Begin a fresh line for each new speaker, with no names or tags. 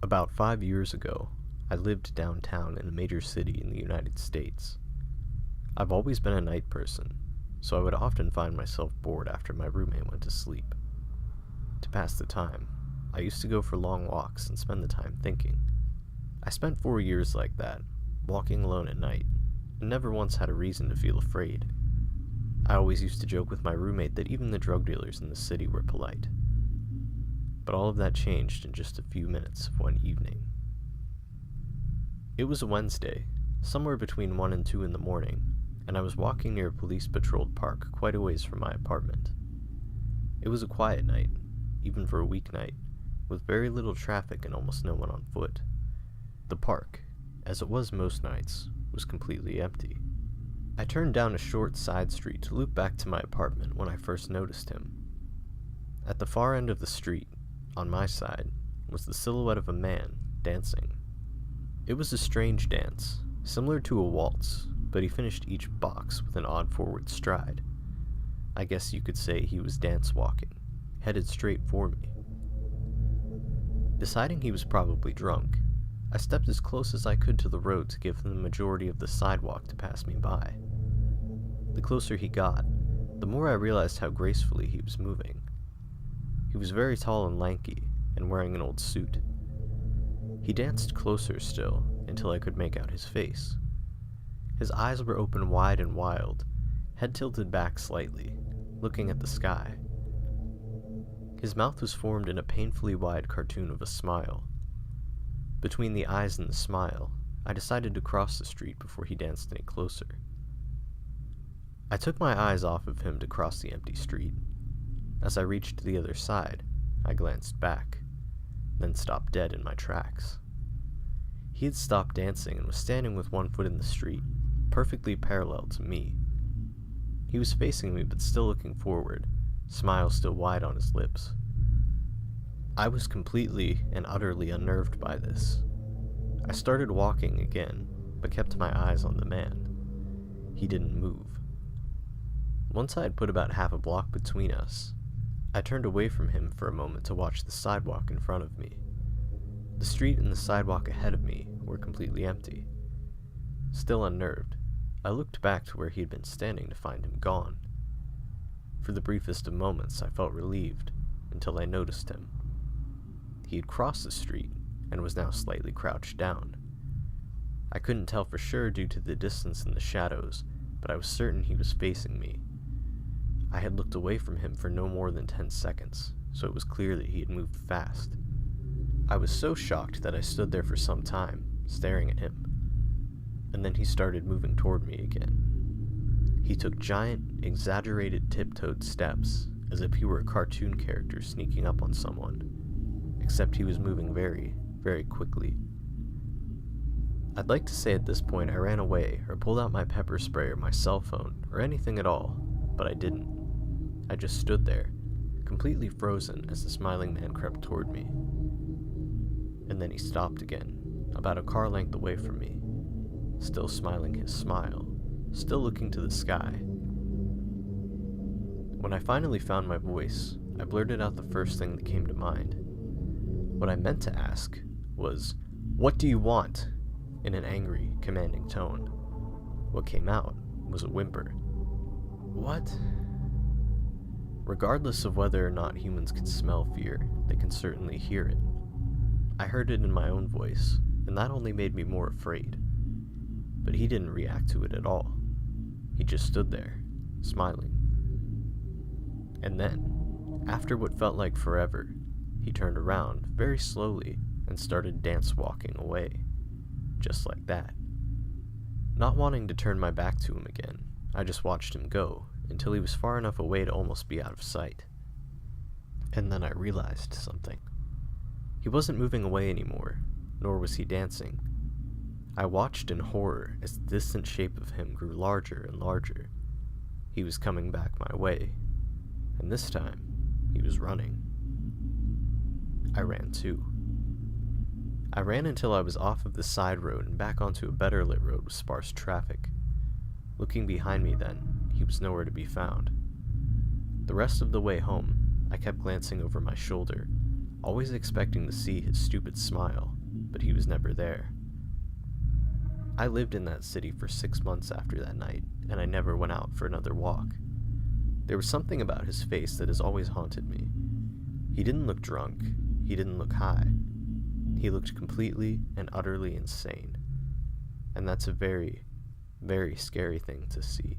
About 5 years ago, I lived downtown in a major city in the United States. I've always been a night person, so I would often find myself bored after my roommate went to sleep. To pass the time, I used to go for long walks and spend the time thinking. I spent 4 years like that, walking alone at night, and never once had a reason to feel afraid. I always used to joke with my roommate that even the drug dealers in the city were polite. But all of that changed in just a few minutes of one evening. It was a Wednesday, somewhere between 1 and 2 in the morning, and I was walking near a police-patrolled park quite a ways from my apartment. It was a quiet night, even for a weeknight, with very little traffic and almost no one on foot. The park, as it was most nights, was completely empty. I turned down a short side street to loop back to my apartment when I first noticed him. At the far end of the street, on my side, was the silhouette of a man dancing. It was a strange dance, similar to a waltz, but he finished each box with an odd forward stride. I guess you could say he was dance walking, headed straight for me. Deciding he was probably drunk, I stepped as close as I could to the road to give him the majority of the sidewalk to pass me by. The closer he got, the more I realized how gracefully he was moving. He was very tall and lanky, and wearing an old suit. He danced closer still, until I could make out his face. His eyes were open wide and wild, head tilted back slightly, looking at the sky. His mouth was formed in a painfully wide cartoon of a smile. Between the eyes and the smile, I decided to cross the street before he danced any closer. I took my eyes off of him to cross the empty street. As I reached the other side, I glanced back, then stopped dead in my tracks. He had stopped dancing and was standing with one foot in the street, perfectly parallel to me. He was facing me but still looking forward, smile still wide on his lips. I was completely and utterly unnerved by this. I started walking again, but kept my eyes on the man. He didn't move. Once I had put about half a block between us, I turned away from him for a moment to watch the sidewalk in front of me. The street and the sidewalk ahead of me were completely empty. Still unnerved, I looked back to where he had been standing to find him gone. For the briefest of moments, I felt relieved, until I noticed him. He had crossed the street, and was now slightly crouched down. I couldn't tell for sure due to the distance and the shadows, but I was certain he was facing me. I had looked away from him for no more than 10 seconds, so it was clear that he had moved fast. I was so shocked that I stood there for some time, staring at him. And then he started moving toward me again. He took giant, exaggerated tiptoed steps, as if he were a cartoon character sneaking up on someone, except he was moving very, very quickly. I'd like to say at this point I ran away, or pulled out my pepper spray or my cell phone, or anything at all, but I didn't. I just stood there, completely frozen as the smiling man crept toward me. And then he stopped again, about a car length away from me, still smiling his smile, still looking to the sky. When I finally found my voice, I blurted out the first thing that came to mind. What I meant to ask was, "What do you want?" in an angry, commanding tone. What came out was a whimper. What? Regardless of whether or not humans can smell fear, they can certainly hear it. I heard it in my own voice, and that only made me more afraid. But he didn't react to it at all. He just stood there, smiling. And then, after what felt like forever, he turned around very slowly and started dance walking away, just like that. Not wanting to turn my back to him again, I just watched him go until he was far enough away to almost be out of sight. And then I realized something. He wasn't moving away anymore, nor was he dancing. I watched in horror as the distant shape of him grew larger and larger. He was coming back my way, and this time, he was running. I ran too. I ran until I was off of the side road and back onto a better lit road with sparse traffic. Looking behind me then, he was nowhere to be found. The rest of the way home, I kept glancing over my shoulder, always expecting to see his stupid smile, but he was never there. I lived in that city for 6 months after that night, and I never went out for another walk. There was something about his face that has always haunted me. He didn't look drunk. He didn't look high. He looked completely and utterly insane. And that's a very, very scary thing to see.